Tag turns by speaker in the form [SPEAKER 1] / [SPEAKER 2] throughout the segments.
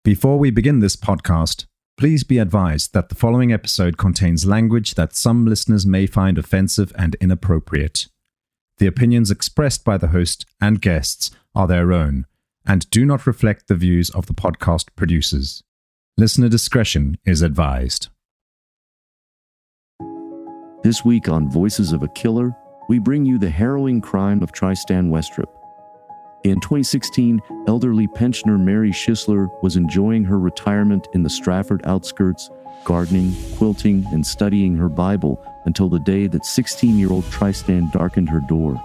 [SPEAKER 1] Before we begin this podcast, please be advised that the following episode contains language that some listeners may find offensive and inappropriate. The opinions expressed by the host and guests are their own and do not reflect the views of the podcast producers. Listener discretion is advised.
[SPEAKER 2] This week on Voices of a Killer, we bring you the harrowing crime of Trystan Westrip. In 2016, elderly pensioner Mary Shisler was enjoying her retirement in the Strafford outskirts, gardening, quilting, and studying her Bible until the day that 16-year-old Trystan darkened her door.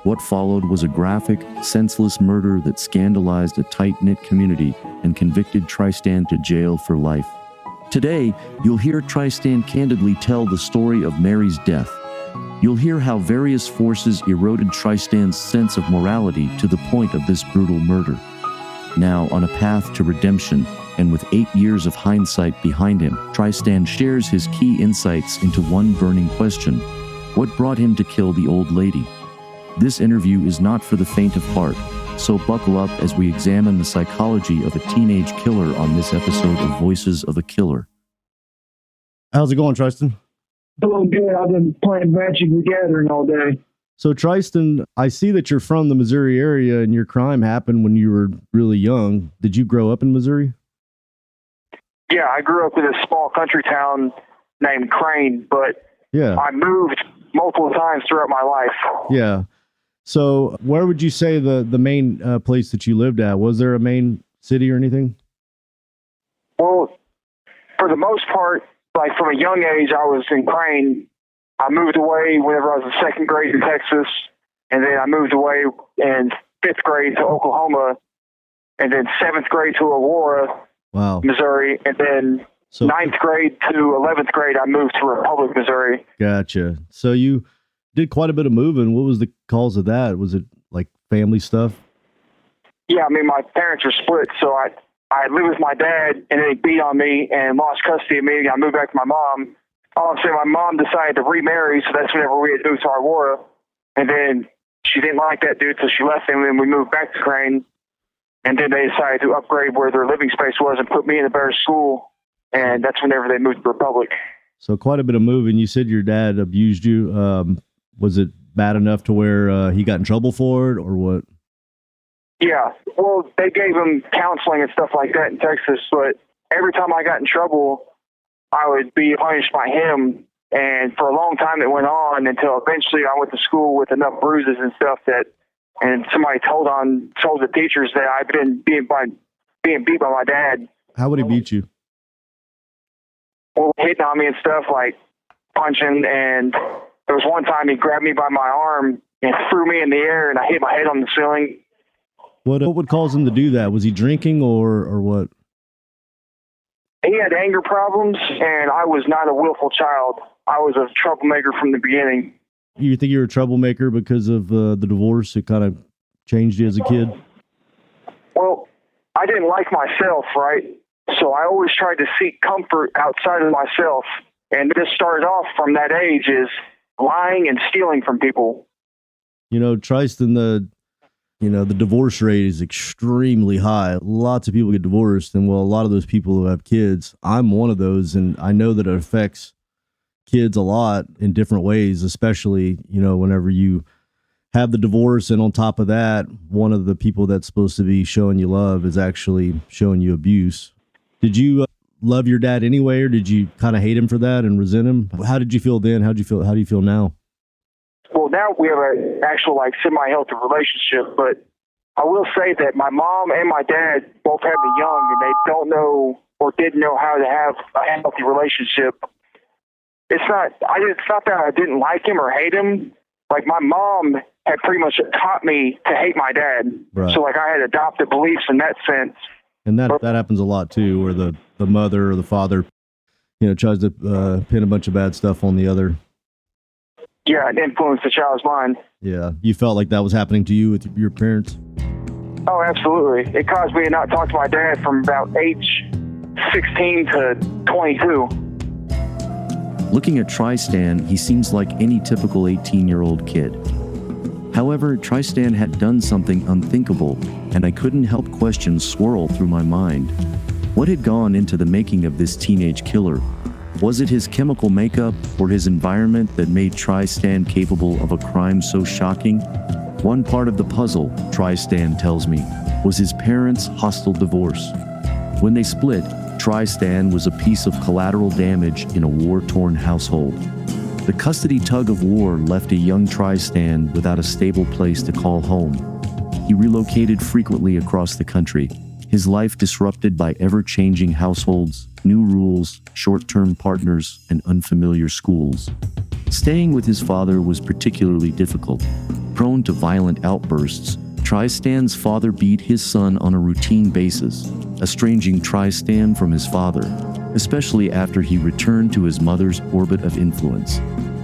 [SPEAKER 2] What followed was a graphic, senseless murder that scandalized a tight-knit community and convicted Trystan to jail for life. Today, you'll hear Trystan candidly tell the story of Mary's death. You'll hear how various forces eroded Trystan's sense of morality to the point of this brutal murder. Now, on a path to redemption, and with 8 years of hindsight behind him, Trystan shares his key insights into one burning question: what brought him to kill the old lady? This interview is not for the faint of heart, so buckle up as we examine the psychology of a teenage killer on this episode of Voices of a Killer.
[SPEAKER 3] How's it going, Trystan?
[SPEAKER 4] Doing good. I've been playing Magic the Gathering all day.
[SPEAKER 3] So, Trystan, I see that you're from the Missouri area and your crime happened when you were really young. Did you grow up in Missouri?
[SPEAKER 4] Yeah, I grew up in a small country town named Crane, but I moved multiple times throughout my life.
[SPEAKER 3] Yeah. So, where would you say the main place that you lived at? Was there a main city or anything?
[SPEAKER 4] Well, for the most part, like from a young age, I was in Crane. I moved away whenever I was in second grade in Texas, and then I moved away in fifth grade to Oklahoma, and then seventh grade to Aurora, Missouri, and then ninth grade to 11th grade, I moved to Republic, Missouri.
[SPEAKER 3] Gotcha. So you did quite a bit of moving. What was the cause of that? Was it like family stuff? Yeah,
[SPEAKER 4] I mean, my parents were split, so I lived with my dad, and then he beat on me and lost custody of me. I moved back to my mom. All I'm saying, my mom decided to remarry, so that's whenever we had moved to Aurora. And then she didn't like that dude, so she left him, and we moved back to Crane. And then they decided to upgrade where their living space was and put me in a better school. And that's whenever they moved to Republic.
[SPEAKER 3] So quite a bit of moving. You said your dad abused you. Was it bad enough to where he got in trouble for it, or what?
[SPEAKER 4] Yeah, well, they gave him counseling and stuff like that in Texas, but every time I got in trouble, I would be punished by him. And for a long time it went on until eventually I went to school with enough bruises and stuff and somebody told the teachers that I'd been being beat by my dad.
[SPEAKER 3] How would he beat you?
[SPEAKER 4] Well, hitting on me and stuff, like punching, and there was one time he grabbed me by my arm and threw me in the air, and I hit my head on the ceiling.
[SPEAKER 3] What would cause him to do that? Was he drinking or what?
[SPEAKER 4] He had anger problems, and I was not a willful child. I was a troublemaker from the beginning.
[SPEAKER 3] You think you were a troublemaker because of the divorce? It kind of changed you as a kid?
[SPEAKER 4] Well, I didn't like myself, right? So I always tried to seek comfort outside of myself. And this started off from that age is lying and stealing from people.
[SPEAKER 3] You know, Trystan, the divorce rate is extremely high. Lots of people get divorced, and a lot of those people who have kids, I'm one of those, and I know that it affects kids a lot in different ways, especially, whenever you have the divorce, and on top of that, one of the people that's supposed to be showing you love is actually showing you abuse. Did you love your dad anyway, or did you kind of hate him for that and resent him? How did you feel then? How do you feel now?
[SPEAKER 4] Well, now we have an actual semi-healthy relationship, but I will say that my mom and my dad both had me young, and they don't know or didn't know how to have a healthy relationship. It's not that I didn't like him or hate him. Like, my mom had pretty much taught me to hate my dad. Right. So I had adopted beliefs in that sense.
[SPEAKER 3] And that happens a lot too, where the mother or the father, tries to pin a bunch of bad stuff on the other.
[SPEAKER 4] Yeah, and influence the child's mind.
[SPEAKER 3] Yeah. You felt like that was happening to you with your parents?
[SPEAKER 4] Oh, absolutely. It caused me to not talk to my dad from about age 16 to 22.
[SPEAKER 2] Looking at Trystan, he seems like any typical 18-year-old kid. However, Trystan had done something unthinkable, and I couldn't help questions swirl through my mind. What had gone into the making of this teenage killer? Was it his chemical makeup or his environment that made Trystan capable of a crime so shocking? One part of the puzzle, Trystan tells me, was his parents' hostile divorce. When they split, Trystan was a piece of collateral damage in a war-torn household. The custody tug-of-war left a young Trystan without a stable place to call home. He relocated frequently across the country, his life disrupted by ever-changing households, new rules, short-term partners, and unfamiliar schools. Staying with his father was particularly difficult. Prone to violent outbursts, Trystan's father beat his son on a routine basis, estranging Trystan from his father, especially after he returned to his mother's orbit of influence.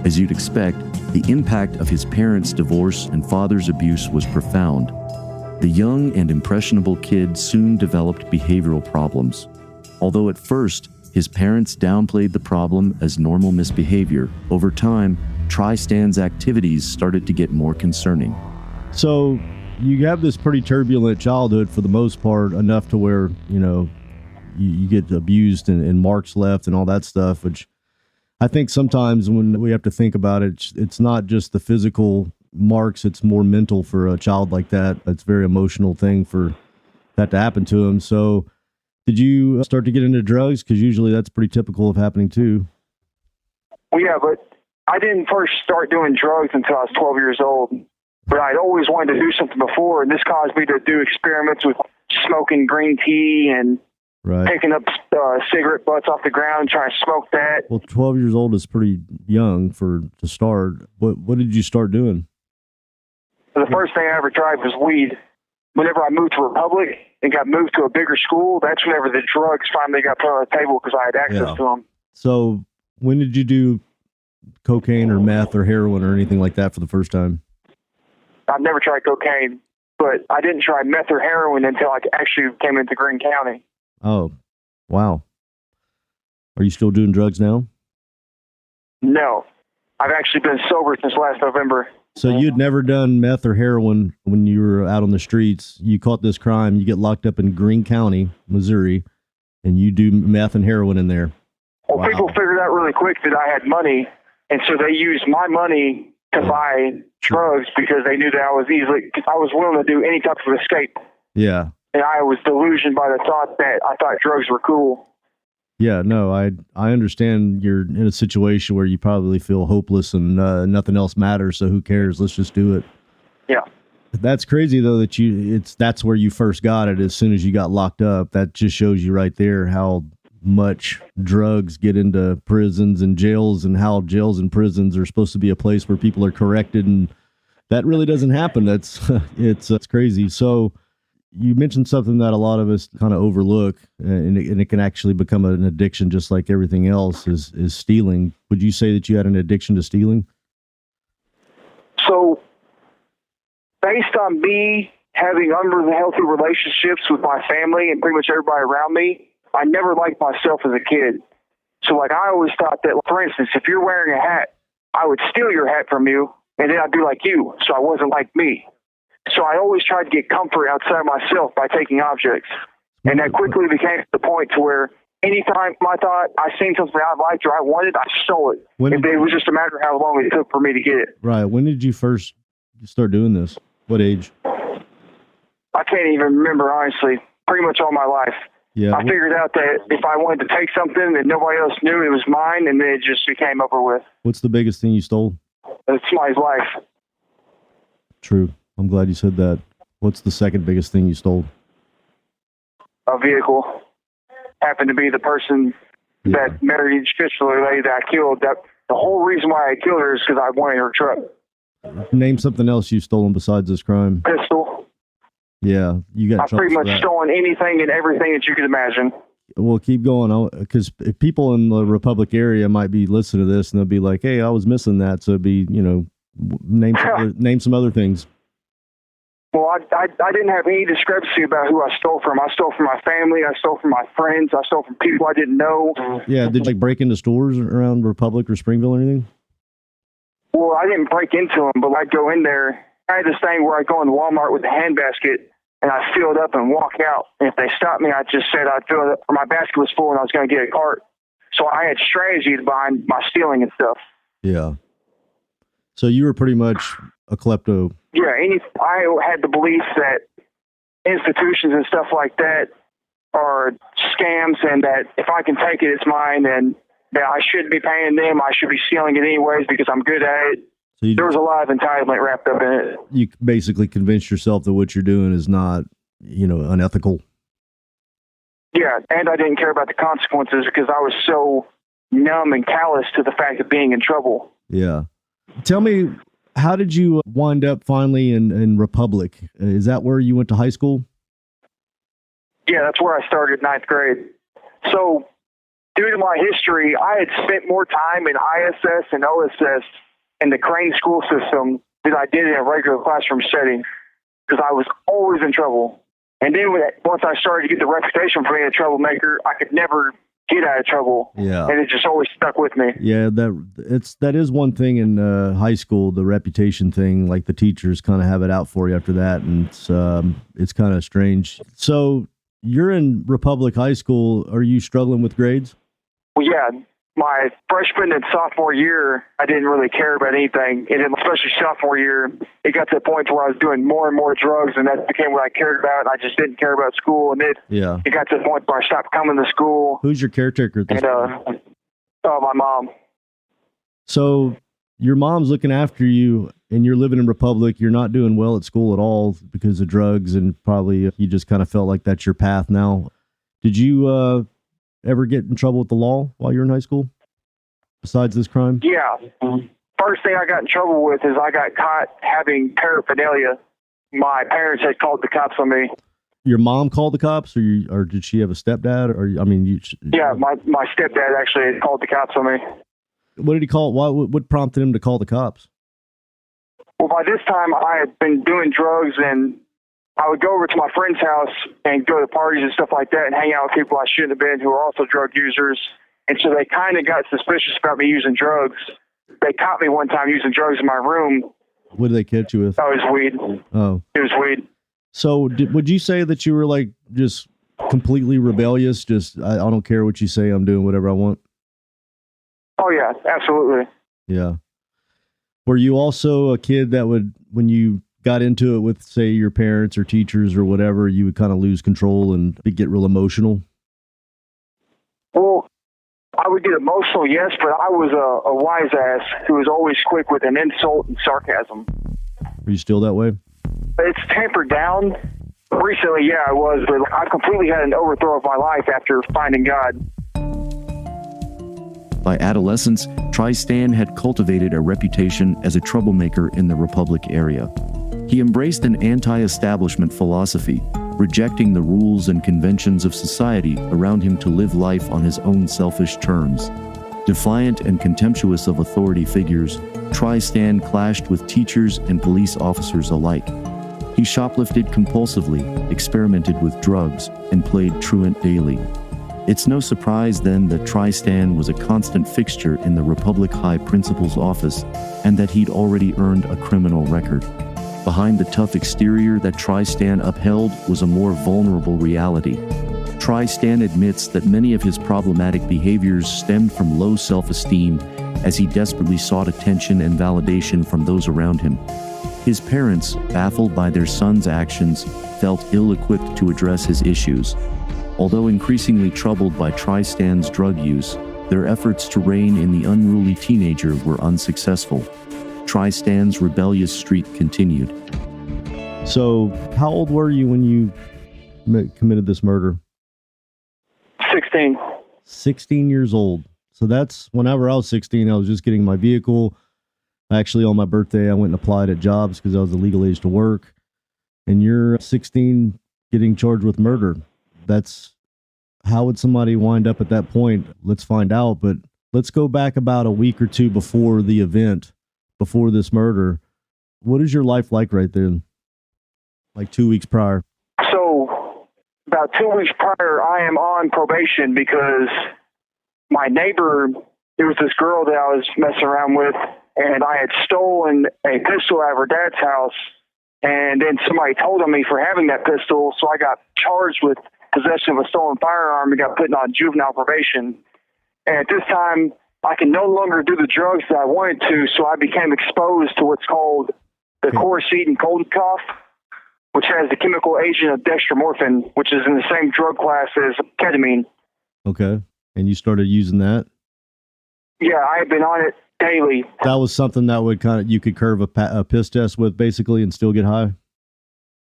[SPEAKER 2] As you'd expect, the impact of his parents' divorce and father's abuse was profound. The young and impressionable kid soon developed behavioral problems. Although at first, his parents downplayed the problem as normal misbehavior, over time, Trystan's activities started to get more concerning.
[SPEAKER 3] So you have this pretty turbulent childhood for the most part, enough to where, you get abused and marks left and all that stuff, which I think sometimes when we have to think about it, it's not just the physical marks, it's more mental for a child like that. That's a very emotional thing for that to happen to him. So did you start to get into drugs? Because usually that's pretty typical of happening too.
[SPEAKER 4] Well, yeah, but I didn't first start doing drugs until I was 12 years old. But I'd always wanted to do something before, and this caused me to do experiments with smoking green tea and picking up cigarette butts off the ground and trying to smoke that.
[SPEAKER 3] Well, 12 years old is pretty young to start. What did you start doing?
[SPEAKER 4] The first thing I ever tried was weed. Whenever I moved to Republic and got moved to a bigger school, that's whenever the drugs finally got put on the table because I had access to them.
[SPEAKER 3] So when did you do cocaine or meth or heroin or anything like that for the first time?
[SPEAKER 4] I've never tried cocaine, but I didn't try meth or heroin until I actually came into Greene County.
[SPEAKER 3] Oh, wow. Are you still doing drugs now?
[SPEAKER 4] No. I've actually been sober since last November.
[SPEAKER 3] So you'd never done meth or heroin when you were out on the streets. You caught this crime. You get locked up in Greene County, Missouri, and you do meth and heroin in there.
[SPEAKER 4] Well, people figured out really quick that I had money, and so they used my money to buy drugs because they knew that I was willing to do any type of escape.
[SPEAKER 3] Yeah.
[SPEAKER 4] And I was delusioned by the thought that I thought drugs were cool.
[SPEAKER 3] Yeah, no, I understand you're in a situation where you probably feel hopeless and nothing else matters, so who cares? Let's just do it.
[SPEAKER 4] Yeah.
[SPEAKER 3] That's crazy though that's where you first got it as soon as you got locked up. That just shows you right there how much drugs get into prisons and jails, and how jails and prisons are supposed to be a place where people are corrected, and that really doesn't happen. That's it's crazy. So you mentioned something that a lot of us kind of overlook, and it can actually become an addiction just like everything else, is stealing. Would you say that you had an addiction to stealing?
[SPEAKER 4] So based on me having unhealthy relationships with my family and pretty much everybody around me, I never liked myself as a kid. So like I always thought that, for instance, if you're wearing a hat, I would steal your hat from you and then I'd be like you. So I wasn't like me. So I always tried to get comfort outside myself by taking objects. And that quickly became the point to where anytime I thought I seen something I liked or I wanted, I stole it. It was just a matter of how long it took for me to get it.
[SPEAKER 3] Right. When did you first start doing this? What age?
[SPEAKER 4] I can't even remember, honestly. Pretty much all my life.
[SPEAKER 3] Yeah.
[SPEAKER 4] I figured out that if I wanted to take something that nobody else knew, it was mine, and then it just became over with.
[SPEAKER 3] What's the biggest thing you stole?
[SPEAKER 4] It's somebody's life.
[SPEAKER 3] True. I'm glad you said that. What's the second biggest thing you stole?
[SPEAKER 4] A vehicle. Happened to be the person that Mary Shisler lady that I killed. That the whole reason why I killed her is because I wanted her truck.
[SPEAKER 3] Name something else you've stolen besides this crime.
[SPEAKER 4] Pistol.
[SPEAKER 3] Yeah, you got.
[SPEAKER 4] I've pretty much stolen anything and everything that you could imagine.
[SPEAKER 3] Well, keep going, because people in the Republic area might be listening to this and they'll be like, "Hey, I was missing that." So it'd be, name some other things.
[SPEAKER 4] Well, I didn't have any discrepancy about who I stole from. I stole from my family. I stole from my friends. I stole from people I didn't know.
[SPEAKER 3] Yeah, did you break into stores around Republic or Springville or anything?
[SPEAKER 4] Well, I didn't break into them, but I'd go in there. I had this thing where I'd go in Walmart with a handbasket, and I'd fill it up and walk out. And if they stopped me, I just said I'd fill it up, or my basket was full and I was going to get a cart. So I had strategies behind my stealing and stuff.
[SPEAKER 3] Yeah. So you were pretty much a klepto.
[SPEAKER 4] Yeah, I had the belief that institutions and stuff like that are scams, and that if I can take it, it's mine, and that I shouldn't be paying them. I should be stealing it anyways because I'm good at it.
[SPEAKER 3] So
[SPEAKER 4] there was a lot of entitlement wrapped up in it.
[SPEAKER 3] You basically convinced yourself that what you're doing is not, unethical.
[SPEAKER 4] Yeah, and I didn't care about the consequences because I was so numb and callous to the fact of being in trouble.
[SPEAKER 3] Yeah. Tell me, how did you wind up finally in Republic? Is that where you went to high school?
[SPEAKER 4] Yeah, that's where I started, 9th grade. So, due to my history, I had spent more time in ISS and OSS in the Crane school system than I did in a regular classroom setting because I was always in trouble. And then once I started to get the reputation for being a troublemaker, I could never get out of trouble.
[SPEAKER 3] Yeah.
[SPEAKER 4] And it just always stuck with me.
[SPEAKER 3] Yeah, that is one thing in high school, the reputation thing. Like the teachers kind of have it out for you after that, and it's kind of strange. So you're in Republic High School. Are you struggling with grades?
[SPEAKER 4] Well, yeah. My freshman and sophomore year, I didn't really care about anything. And then especially sophomore year, it got to the point where I was doing more and more drugs, and that became what I cared about. And I just didn't care about school. And it got to the point where I stopped coming to school.
[SPEAKER 3] Who's your caretaker at this point?
[SPEAKER 4] My mom.
[SPEAKER 3] So your mom's looking after you, and you're living in Republic. You're not doing well at school at all because of drugs, and probably you just kind of felt like that's your path now. Did you ever get in trouble with the law while you were in high school, besides this crime?
[SPEAKER 4] Yeah. First thing I got in trouble with is I got caught having paraphernalia. My parents had called the cops on me.
[SPEAKER 3] Your mom called the cops, or did she have a stepdad?
[SPEAKER 4] Yeah, my stepdad actually had called the cops on me.
[SPEAKER 3] What did he call? What prompted him to call the cops?
[SPEAKER 4] Well, by this time I had been doing drugs, and I would go over to my friend's house and go to parties and stuff like that and hang out with people I shouldn't have been who are also drug users. And so they kind of got suspicious about me using drugs. They caught me one time using drugs in my room.
[SPEAKER 3] What did they catch you with?
[SPEAKER 4] Oh, it was weed.
[SPEAKER 3] Oh.
[SPEAKER 4] It was weed.
[SPEAKER 3] So would you say that you were like just completely rebellious? Just, I don't care what you say, I'm doing whatever I want?
[SPEAKER 4] Oh, yeah, absolutely.
[SPEAKER 3] Yeah. Were you also a kid that would, when you got into it with, say, your parents or teachers or whatever, you would kind of lose control and get real emotional?
[SPEAKER 4] Well, I would get emotional, yes, but I was a wise ass who was always quick with an insult and sarcasm.
[SPEAKER 3] Are you still that way?
[SPEAKER 4] It's tempered down. Recently, yeah, I was, but I completely had an overthrow of my life after finding God.
[SPEAKER 2] By adolescence, Trystan had cultivated a reputation as a troublemaker in the Republic area. He embraced an anti-establishment philosophy, rejecting the rules and conventions of society around him to live life on his own selfish terms. Defiant and contemptuous of authority figures, Trystan clashed with teachers and police officers alike. He shoplifted compulsively, experimented with drugs, and played truant daily. It's no surprise then that Trystan was a constant fixture in the Republic High Principal's office, and that he'd already earned a criminal record. Behind the tough exterior that Trystan upheld was a more vulnerable reality. Trystan admits that many of his problematic behaviors stemmed from low self-esteem as he desperately sought attention and validation from those around him. His parents, baffled by their son's actions, felt ill-equipped to address his issues. Although increasingly troubled by Trystan's drug use, their efforts to rein in the unruly teenager were unsuccessful. Trystan's rebellious streak continued.
[SPEAKER 3] So, how old were you when you committed this murder?
[SPEAKER 4] 16.
[SPEAKER 3] 16 years old. So that's whenever I was 16, I was just getting my vehicle. Actually, on my birthday, I went and applied at jobs because I was the legal age to work. And you're 16 getting charged with murder. How would somebody wind up at that point? Let's find out. But let's go back about a week or two before the event, before this murder. What is your life like right then? Like 2 weeks prior?
[SPEAKER 4] So about 2 weeks prior, I am on probation because my neighbor, there was this girl that I was messing around with, and I had stolen a pistol out of her dad's house And then somebody told on me for having that pistol, so I got charged with possession of a stolen firearm and got put on juvenile probation. And at this time, I can no longer do the drugs that I wanted to, so I became exposed to what's called the Coracetin cold cough, which has the chemical agent of dextromorphin, which is in the same drug class as ketamine.
[SPEAKER 3] Okay. And you started using that?
[SPEAKER 4] Yeah, I have been on it daily.
[SPEAKER 3] That was something that would you could curve a piss test with, basically, and still get high?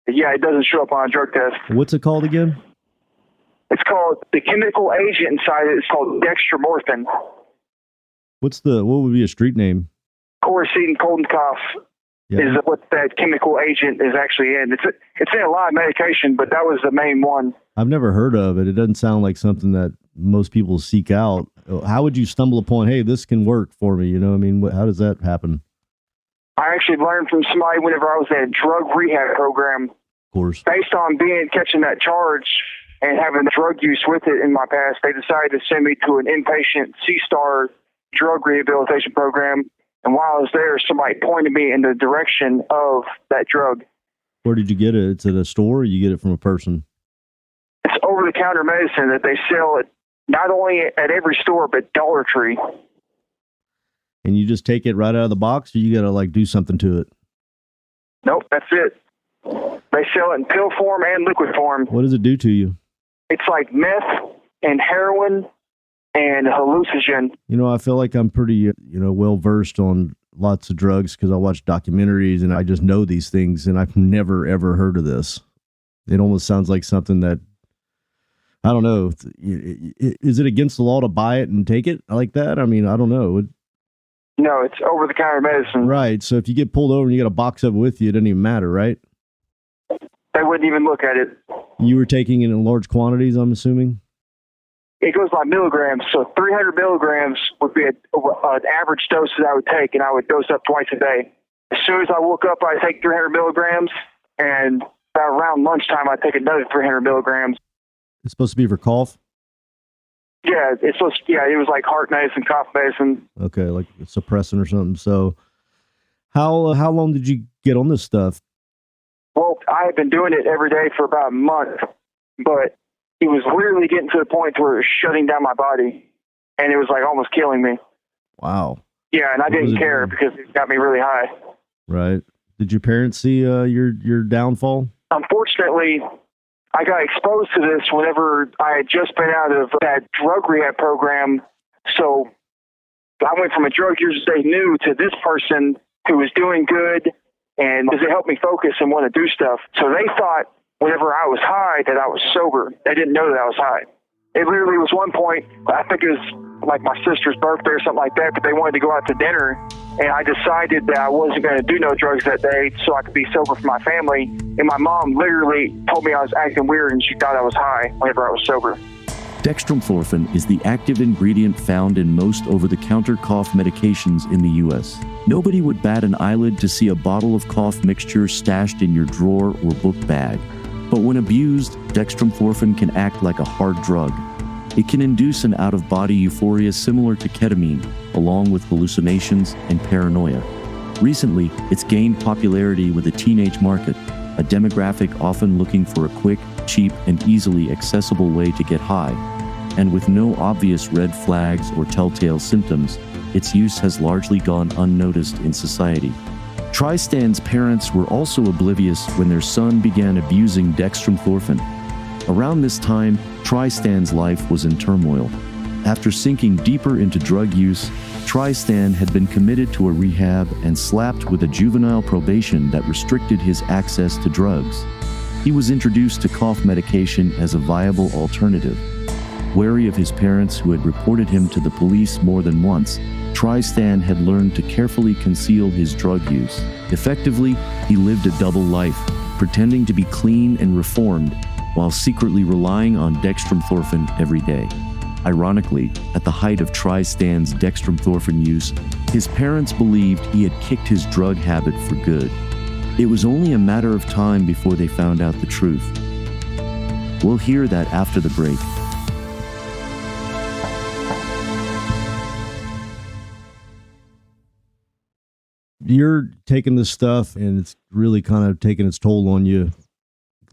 [SPEAKER 4] Yeah, it doesn't show up on a drug test.
[SPEAKER 3] What's it called again?
[SPEAKER 4] It's called, the chemical agent inside it is called dextromorphin.
[SPEAKER 3] What would be a street name?
[SPEAKER 4] Coracetin cold cough is what that chemical agent is actually in. It's in a lot of medication, but that was the main one.
[SPEAKER 3] I've never heard of it. It doesn't sound like something that most people seek out. How would you stumble upon, hey, this can work for me? You know what I mean? How does that happen?
[SPEAKER 4] I actually learned from somebody whenever I was in a drug rehab program.
[SPEAKER 3] Of course.
[SPEAKER 4] Based on catching that charge and having drug use with it in my past, they decided to send me to an inpatient C-STAR drug rehabilitation program. And while I was there, somebody pointed me in the direction of that drug.
[SPEAKER 3] Where did you get it? It's at a store, or you get it from a person?
[SPEAKER 4] It's over-the-counter medicine that they sell it not only at every store, but Dollar Tree.
[SPEAKER 3] And you just take it right out of the box, or you got to do something to it?
[SPEAKER 4] Nope, that's it. They sell it in pill form and liquid form.
[SPEAKER 3] What does it do to you?
[SPEAKER 4] It's like meth and heroin and hallucinogen.
[SPEAKER 3] I feel like I'm pretty, well-versed on lots of drugs because I watch documentaries and I just know these things, and I've never, ever heard of this. It almost sounds like something that, I don't know. Is it against the law to buy it and take it like that? I mean, I don't know.
[SPEAKER 4] No, it's over-the-counter medicine.
[SPEAKER 3] Right. So if you get pulled over and you got a box of it with you, it doesn't even matter, right?
[SPEAKER 4] They wouldn't even look at it.
[SPEAKER 3] You were taking it in large quantities, I'm assuming?
[SPEAKER 4] It goes by milligrams. So 300 milligrams would be an average dose that I would take, and I would dose up twice a day. As soon as I woke up, I'd take 300 milligrams, and around lunchtime, I'd take another 300 milligrams.
[SPEAKER 3] It's supposed to be for cough?
[SPEAKER 4] Yeah, it was like heart medicine, cough medicine.
[SPEAKER 3] Okay, like a suppressant or something. So how long did you get on this stuff?
[SPEAKER 4] Well, I had been doing it every day for about a month, but it was literally getting to the point where it was shutting down my body, and it was almost killing me.
[SPEAKER 3] Wow.
[SPEAKER 4] Yeah, and I didn't care because it got me really high.
[SPEAKER 3] Right. Did your parents see your downfall?
[SPEAKER 4] Unfortunately, I got exposed to this whenever I had just been out of that drug rehab program. So I went from a drug user they knew to this person who was doing good, and it helped me focus and want to do stuff. So they thought whenever I was high that I was sober. They didn't know that I was high. It literally was one point, I think it was like my sister's birthday or something like that, but they wanted to go out to dinner, and I decided that I wasn't going to do no drugs that day so I could be sober for my family. And my mom literally told me I was acting weird, and she thought I was high whenever I was sober.
[SPEAKER 2] Dextromethorphan is the active ingredient found in most over-the-counter cough medications in the U.S. Nobody would bat an eyelid to see a bottle of cough mixture stashed in your drawer or book bag. But when abused, dextromethorphan can act like a hard drug. It can induce an out-of-body euphoria similar to ketamine, along with hallucinations and paranoia. Recently, it's gained popularity with the teenage market, a demographic often looking for a quick, cheap, and easily accessible way to get high. And with no obvious red flags or telltale symptoms, its use has largely gone unnoticed in society. Trystan's parents were also oblivious when their son began abusing dextromethorphan. Around this time, Trystan's life was in turmoil. After sinking deeper into drug use, Trystan had been committed to a rehab and slapped with a juvenile probation that restricted his access to drugs. He was introduced to cough medication as a viable alternative. Wary of his parents who had reported him to the police more than once, Trystan had learned to carefully conceal his drug use. Effectively, he lived a double life, pretending to be clean and reformed, while secretly relying on dextromethorphan every day. Ironically, at the height of Trystan's dextromethorphan use, his parents believed he had kicked his drug habit for good. It was only a matter of time before they found out the truth. We'll hear that after the break.
[SPEAKER 3] you're taking this stuff and it's really kind of taking its toll on you.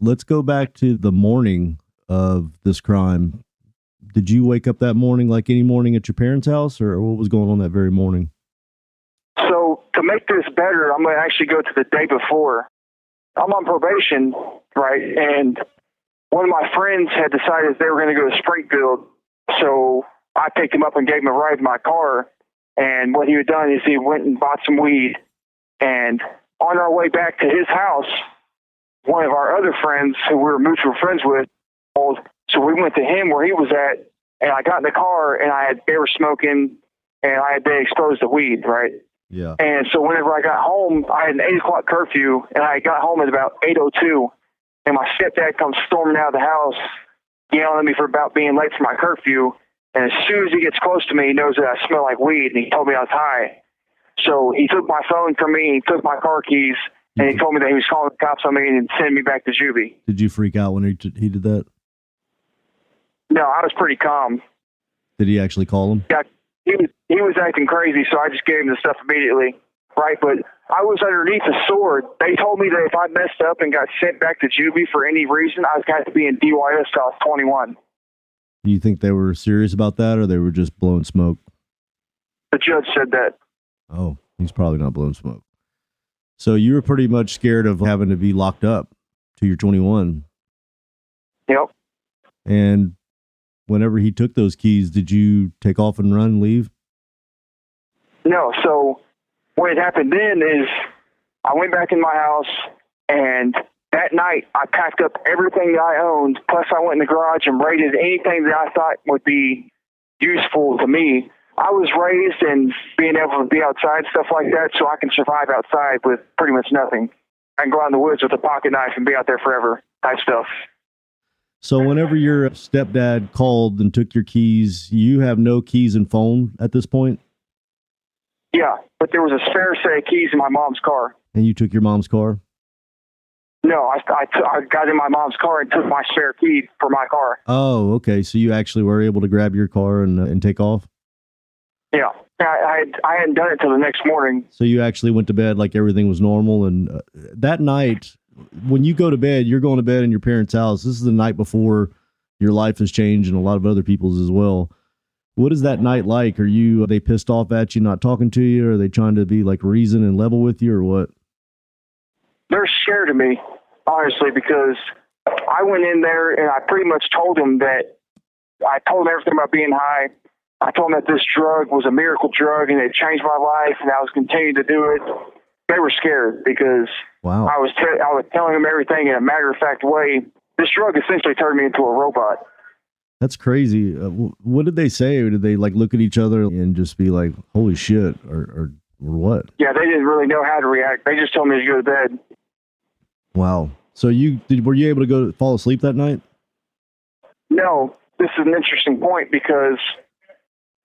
[SPEAKER 3] Let's go back to the morning of this crime. Did you wake up that morning like any morning at your parents' house, or what was going on that very morning?
[SPEAKER 4] So to make this better, I'm going to actually go to the day before. I'm on probation, right? And one of my friends had decided they were going to go to Springfield. So I picked him up and gave him a ride in my car. And what he had done is he went and bought some weed. And on our way back to his house, one of our other friends who we were mutual friends with called. So we went to him where he was at, and I got in the car, and they were smoking, and I had been exposed to weed, right?
[SPEAKER 3] Yeah.
[SPEAKER 4] And so whenever I got home, I had an 8 o'clock curfew, and I got home at about 8:02, and my stepdad comes storming out of the house, yelling at me for about being late for my curfew. And as soon as he gets close to me, he knows that I smell like weed, and he told me I was high. So he took my phone from me, he took my car keys, and he told me that he was calling the cops on me and sending me back to juvie.
[SPEAKER 3] Did you freak out when he did that?
[SPEAKER 4] No, I was pretty calm.
[SPEAKER 3] Did he actually call him?
[SPEAKER 4] Yeah, he was acting crazy, so I just gave him the stuff immediately, right? But I was underneath a sword. They told me that if I messed up and got sent back to juvie for any reason, I was going to be in DYS till I was 21.
[SPEAKER 3] Do you think they were serious about that, or they were just blowing smoke?
[SPEAKER 4] The judge said that.
[SPEAKER 3] Oh, he's probably not blowing smoke. So you were pretty much scared of having to be locked up till you're 21.
[SPEAKER 4] Yep.
[SPEAKER 3] And whenever he took those keys, did you take off and run and leave?
[SPEAKER 4] No. So what had happened then is I went back in my house, and that night I packed up everything that I owned, plus I went in the garage and raided anything that I thought would be useful to me. I was raised in being able to be outside, stuff like that, so I can survive outside with pretty much nothing. I can go out in the woods with a pocket knife and be out there forever type stuff.
[SPEAKER 3] So whenever your stepdad called and took your keys, you have no keys and phone at this point?
[SPEAKER 4] Yeah, but there was a spare set of keys in my mom's car.
[SPEAKER 3] And you took your mom's car?
[SPEAKER 4] No, I got in my mom's car and took my spare key for my car.
[SPEAKER 3] Oh, okay. So you actually were able to grab your car and take off?
[SPEAKER 4] Yeah. I hadn't done it till the next morning.
[SPEAKER 3] So you actually went to bed like everything was normal. And that night, when you go to bed, you're going to bed in your parents' house. This is the night before your life has changed and a lot of other people's as well. What is that night like? Are they pissed off at you, not talking to you? Or are they trying to be like reason and level with you, or what?
[SPEAKER 4] They're scared of me, honestly, because I went in there and I pretty much told them that I told them everything about being high. I told them that this drug was a miracle drug and it changed my life, and I was continuing to do it. They were scared because
[SPEAKER 3] wow.
[SPEAKER 4] I was telling them everything in a matter-of-fact way. This drug essentially turned me into a robot.
[SPEAKER 3] That's crazy. What did they say? Or did they like look at each other and just be like, holy shit, or what?
[SPEAKER 4] Yeah, they didn't really know how to react. They just told me to go to bed.
[SPEAKER 3] Wow. So were you able to fall asleep that night?
[SPEAKER 4] No, this is an interesting point because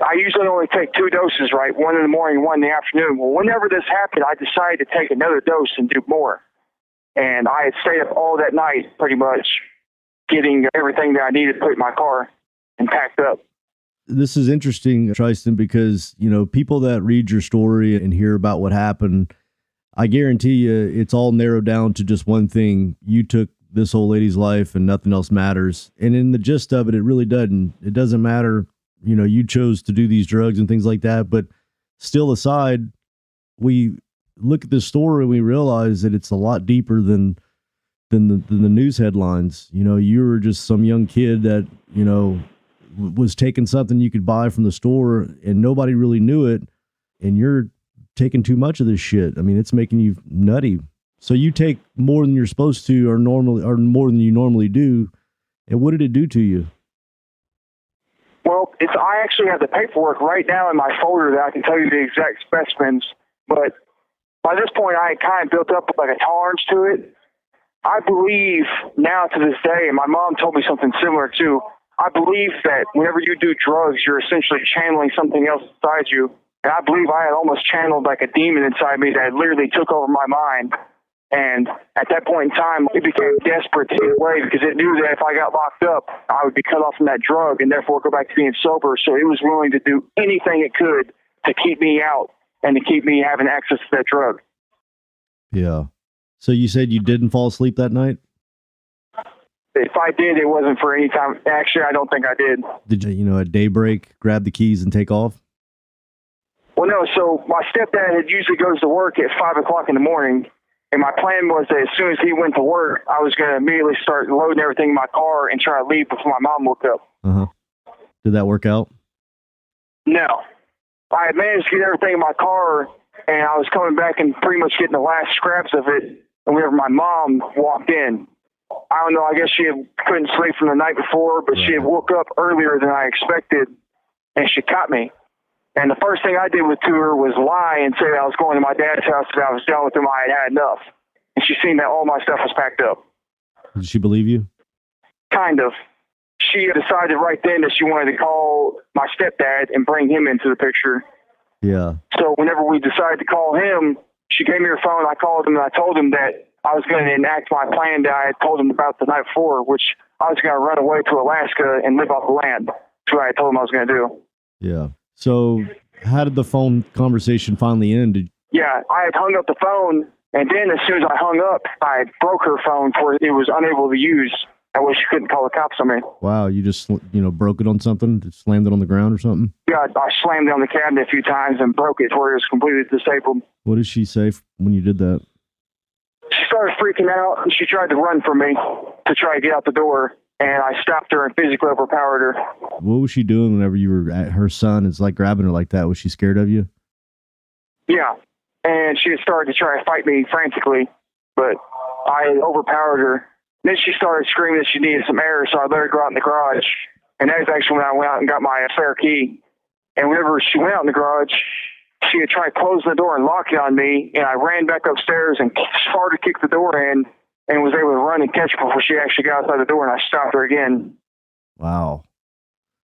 [SPEAKER 4] I usually only take 2 doses, right? One in the morning, one in the afternoon. Well, whenever this happened, I decided to take another dose and do more. And I had stayed up all that night, pretty much, getting everything that I needed to put in my car and packed up.
[SPEAKER 3] This is interesting, Trystan, because, people that read your story and hear about what happened, I guarantee you it's all narrowed down to just one thing. You took this old lady's life and nothing else matters. And in the gist of it, it really doesn't. It doesn't matter. You chose to do these drugs and things like that. But still aside, we look at this story and we realize that it's a lot deeper than the news headlines. You were just some young kid that, was taking something you could buy from the store and nobody really knew it. And you're taking too much of this shit. I mean, it's making you nutty. So you take more than you're supposed to or more than you normally do. And what did it do to you?
[SPEAKER 4] Well, I actually have the paperwork right now in my folder that I can tell you the exact specimens. But by this point, I had kind of built up like a tolerance to it. I believe now to this day, and my mom told me something similar too, I believe that whenever you do drugs, you're essentially channeling something else inside you. And I believe I had almost channeled like a demon inside me that literally took over my mind. And at that point in time, it became desperate to get away because it knew that if I got locked up, I would be cut off from that drug and therefore go back to being sober. So it was willing to do anything it could to keep me out and to keep me having access to that drug.
[SPEAKER 3] Yeah. So you said you didn't fall asleep that night?
[SPEAKER 4] If I did, it wasn't for any time. Actually, I don't think I did.
[SPEAKER 3] Did you, at daybreak, grab the keys and take off?
[SPEAKER 4] Well, no. So my stepdad usually goes to work at 5 o'clock in the morning. And my plan was that as soon as he went to work, I was going to immediately start loading everything in my car and try to leave before my mom woke up.
[SPEAKER 3] Uh-huh. Did that work out?
[SPEAKER 4] No. I had managed to get everything in my car, and I was coming back and pretty much getting the last scraps of it. And whenever my mom walked in, I don't know, I guess she couldn't sleep from the night before, but she had woke up earlier than I expected, and she caught me. And the first thing I did to her was lie and say that I was going to my dad's house and I was done with him. I had enough. And she seen that all my stuff was packed up.
[SPEAKER 3] Did she believe you?
[SPEAKER 4] Kind of. She decided right then that she wanted to call my stepdad and bring him into the picture.
[SPEAKER 3] Yeah.
[SPEAKER 4] So whenever we decided to call him, she gave me her phone. I called him and I told him that I was going to enact my plan that I had told him about the night before, which I was going to run away to Alaska and live off the land. That's what I told him I was going to do.
[SPEAKER 3] Yeah. So how did the phone conversation finally end?
[SPEAKER 4] Yeah, I had hung up the phone, and then as soon as I hung up, I broke her phone for it was unable to use. That way she couldn't call the cops on me.
[SPEAKER 3] Wow, you just, broke it on something? Just slammed it on the ground or something?
[SPEAKER 4] Yeah, I slammed it on the cabinet a few times and broke it to where it was completely disabled.
[SPEAKER 3] What did she say when you did that?
[SPEAKER 4] She started freaking out, and she tried to run from me to try to get out the door. And I stopped her and physically overpowered her.
[SPEAKER 3] What was she doing whenever you were at her son? It's like grabbing her like that. Was she scared of you?
[SPEAKER 4] Yeah. And she had started to try to fight me frantically, but I overpowered her. Then she started screaming that she needed some air, so I let her go out in the garage. And that was actually when I went out and got my spare key. And whenever she went out in the garage, she had tried closing the door and lock it on me. And I ran back upstairs and started to kick the door in. And was able to run and catch her before she actually got outside the door, and I stopped her again.
[SPEAKER 3] Wow.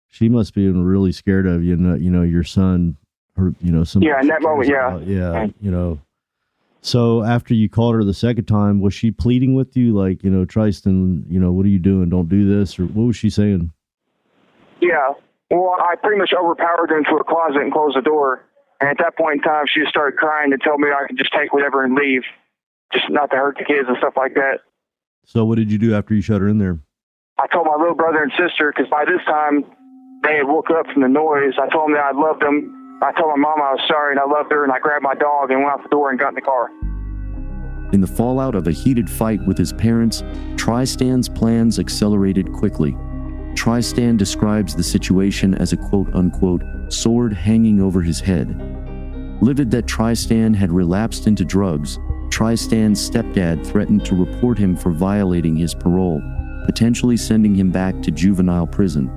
[SPEAKER 3] She must be really scared of you, your son, her, some.
[SPEAKER 4] Yeah, in that moment, yeah.
[SPEAKER 3] Yeah, So after you called her the second time, was she pleading with you, like, Trystan, what are you doing? Don't do this, or what was she saying?
[SPEAKER 4] Yeah. Well, I pretty much overpowered her into a closet and closed the door. And at that point in time, she just started crying and told me I could just take whatever and leave. Just not to hurt the kids and stuff like that.
[SPEAKER 3] So what did you do after you shut her in there?
[SPEAKER 4] I told my little brother and sister, because by this time they had woke up from the noise. I told them that I loved them. I told my mom I was sorry and I loved her, and I grabbed my dog and went out the door and got in the car.
[SPEAKER 2] In the fallout of a heated fight with his parents, Trystan's plans accelerated quickly. Trystan describes the situation as a quote-unquote sword hanging over his head. Livid that Trystan had relapsed into drugs, Trystan's stepdad threatened to report him for violating his parole, potentially sending him back to juvenile prison.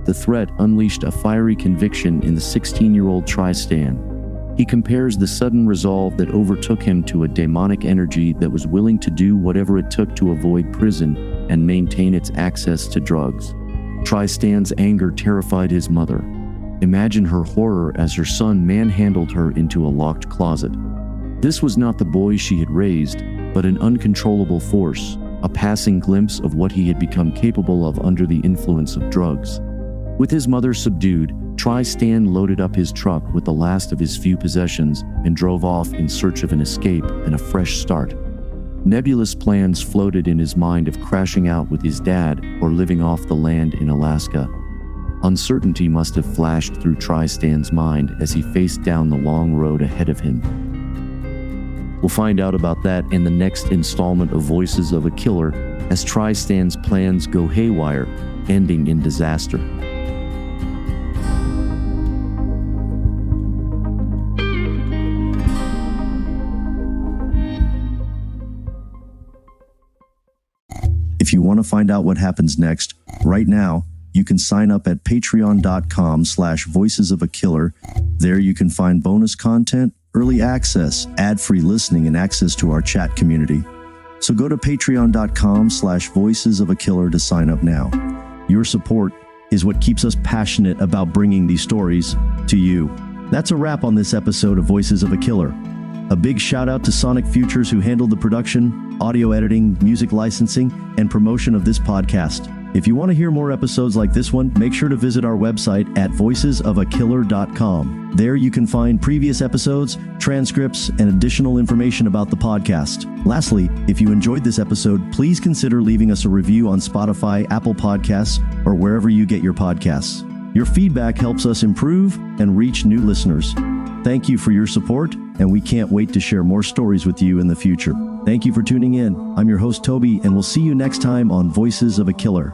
[SPEAKER 2] The threat unleashed a fiery conviction in the 16-year-old Trystan. He compares the sudden resolve that overtook him to a demonic energy that was willing to do whatever it took to avoid prison and maintain its access to drugs. Trystan's anger terrified his mother. Imagine her horror as her son manhandled her into a locked closet. This was not the boy she had raised, but an uncontrollable force, a passing glimpse of what he had become capable of under the influence of drugs. With his mother subdued, Trystan loaded up his truck with the last of his few possessions and drove off in search of an escape and a fresh start. Nebulous plans floated in his mind of crashing out with his dad or living off the land in Alaska. Uncertainty must have flashed through Trystan's mind as he faced down the long road ahead of him. We'll find out about that in the next installment of Voices of a Killer as Trystan's plans go haywire, ending in disaster.
[SPEAKER 5] If you want to find out what happens next, right now, you can sign up at patreon.com/voicesofakiller. There you can find bonus content, early access, ad-free listening, and access to our chat community. So go to patreon.com/voicesofakiller to sign up now. Your support is what keeps us passionate about bringing these stories to you. That's a wrap on this episode of Voices of a Killer. A big shout out to Sonic Futures, who handled the production, audio editing, music licensing, and promotion of this podcast. If you want to hear more episodes like this one, make sure to visit our website at voicesofakiller.com. There you can find previous episodes, transcripts, and additional information about the podcast. Lastly, if you enjoyed this episode, please consider leaving us a review on Spotify, Apple Podcasts, or wherever you get your podcasts. Your feedback helps us improve and reach new listeners. Thank you for your support, and we can't wait to share more stories with you in the future. Thank you for tuning in. I'm your host, Toby, and we'll see you next time on Voices of a Killer.